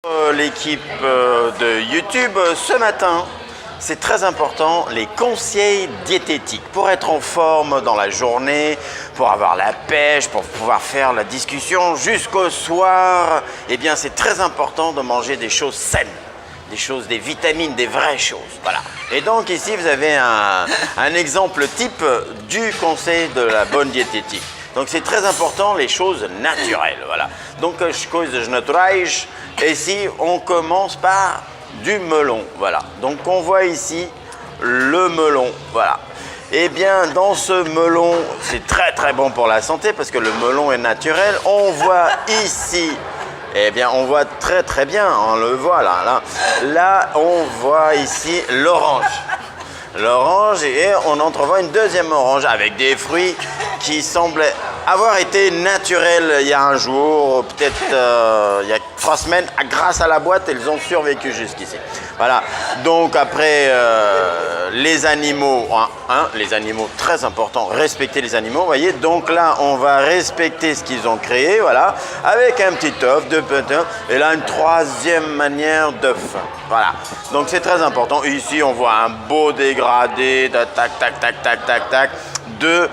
L'équipe de YouTube ce matin, c'est très important, les conseils diététiques pour être en forme dans la journée, pour avoir la pêche, pour pouvoir faire la discussion jusqu'au soir. Eh bien, c'est très important de manger des choses saines, des vitamines, des vraies choses. Voilà. Et donc ici, vous avez un exemple type du conseil de la bonne diététique. Donc c'est très important, les choses naturelles. Voilà. Donc as coisas naturais. Et ici, on commence par du melon. Voilà. Donc on voit ici le melon. Voilà. Eh bien, dans ce melon, c'est très très bon pour la santé parce que le melon est naturel. On voit ici, eh bien, on voit très très bien. On le voit là. Là, on voit ici l'orange. L'orange, et on entrevoit une deuxième orange avec des fruits qui semblent avoir été naturels il y a un jour, peut-être il y a 3 semaines. Grâce à la boîte, ils ont survécu jusqu'ici. Voilà. Donc après, les animaux, les animaux, très important, respecter les animaux, vous voyez. Donc là, on va respecter ce qu'ils ont créé, voilà, avec un petit œuf, deux petits œufs, et là, une troisième manière d'œuf. Voilà. Donc c'est très important. Ici, on voit un beau dégradé de de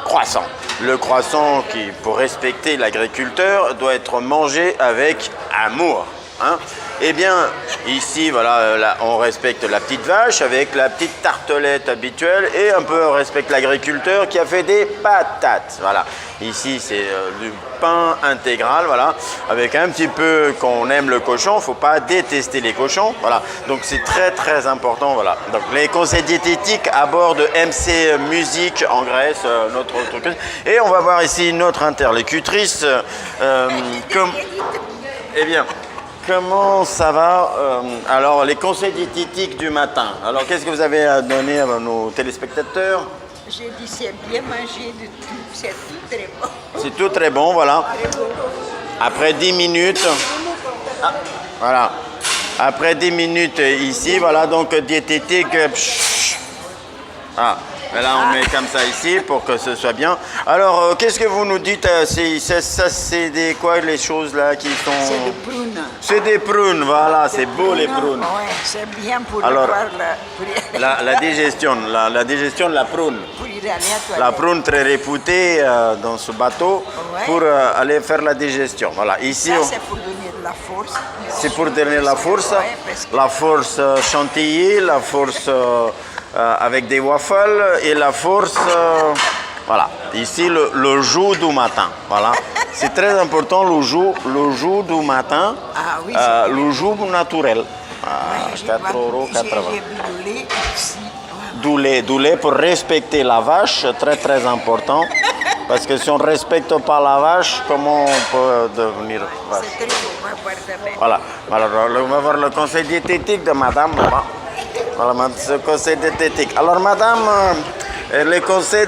croissant. Le croissant qui, pour respecter l'agriculteur, doit être mangé avec amour. Hein? Eh bien, ici, voilà, là, on respecte la petite vache avec la petite tartelette habituelle et un peu on respecte l'agriculteur qui a fait des patates. Voilà. Ici, c'est du pain intégral, voilà, avec un petit peu qu'on aime le cochon. Il ne faut pas détester les cochons. Voilà. Donc, c'est très, très important. Voilà. Donc, les conseils diététiques à bord de MC Musique en Grèce, notre truc. Et on va voir ici notre interlocutrice. Eh bien, comment ça va? Alors, les conseils diététiques du matin. Alors, qu'est-ce que vous avez à donner à nos téléspectateurs? J'ai dit c'est bien manger de tout, c'est tout très bon. C'est tout très bon, voilà. Après 10 minutes, voilà. Après 10 minutes ici, voilà, donc diététique. Et là, on met comme ça ici pour que ce soit bien. Alors, qu'est-ce que vous nous dites? C'est des quoi les choses là qui sont... C'est des prunes. C'est des prunes, voilà, c'est beau les prunes. Oui, c'est bien pour alors, la digestion, la digestion de la prune. La prune très réputée dans ce bateau pour aller faire la digestion. Voilà, ici... Ça, c'est pour donner de la force. C'est pour donner la force, la force chantilly, la force... avec des waffles et la force, voilà. Ici, le jus du matin, voilà. C'est très important, le jus du matin, ah, oui, le jus naturel. Oui, 4,80 €. J'ai Du lait pour respecter la vache, très très important. Parce que si on ne respecte pas la vache, comment on peut devenir vache? C'est très bon, voilà. Alors, on va voir le conseil diététique de madame. Voilà, ce conseil diététique. Alors, madame, le conseil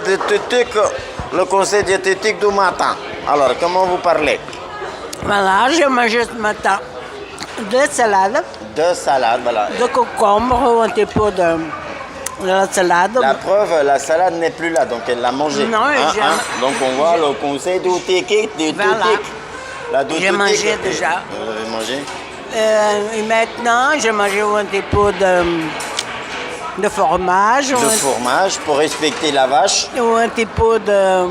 diététique du matin. Alors, comment vous parlez? Voilà, j'ai mangé ce matin 2 salades. 2 salades, voilà. De concombre ou un petit peu de la salade. La preuve, la salade n'est plus là, donc elle l'a mangée. Non, donc on voit le conseil diététique. Voilà. J'ai mangé déjà. Vous avez mangé? Et maintenant, j'ai mangé un petit peu de fromage. De fromage pour respecter la vache. Ou un petit peu de,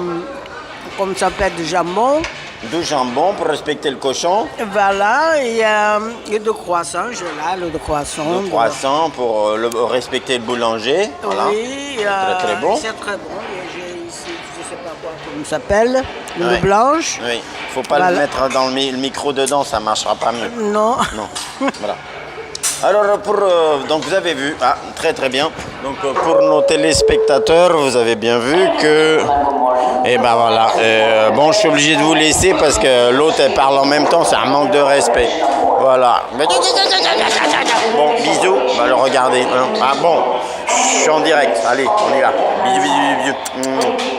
comment ça s'appelle, de jambon. Du jambon pour respecter le cochon. Voilà, et de croissant, j'ai là le croissant. Le croissant pour respecter le boulanger. Voilà. Oui, très très bon. C'est très bon. J'ai ici, je ne sais pas quoi, comment ça s'appelle, le blanche. Oui, il ne faut pas le mettre dans le micro dedans, ça ne marchera pas mieux. Non. Non, voilà. Alors, donc vous avez vu, très très bien. Donc pour nos téléspectateurs, vous avez bien vu que... Et ben voilà, bon, je suis obligé de vous laisser parce que l'autre elle parle en même temps, c'est un manque de respect. Voilà. Bon, bisous, on va le regarder. Ah bon, je suis en direct, allez, on y va. Bisous, bisous, bisous.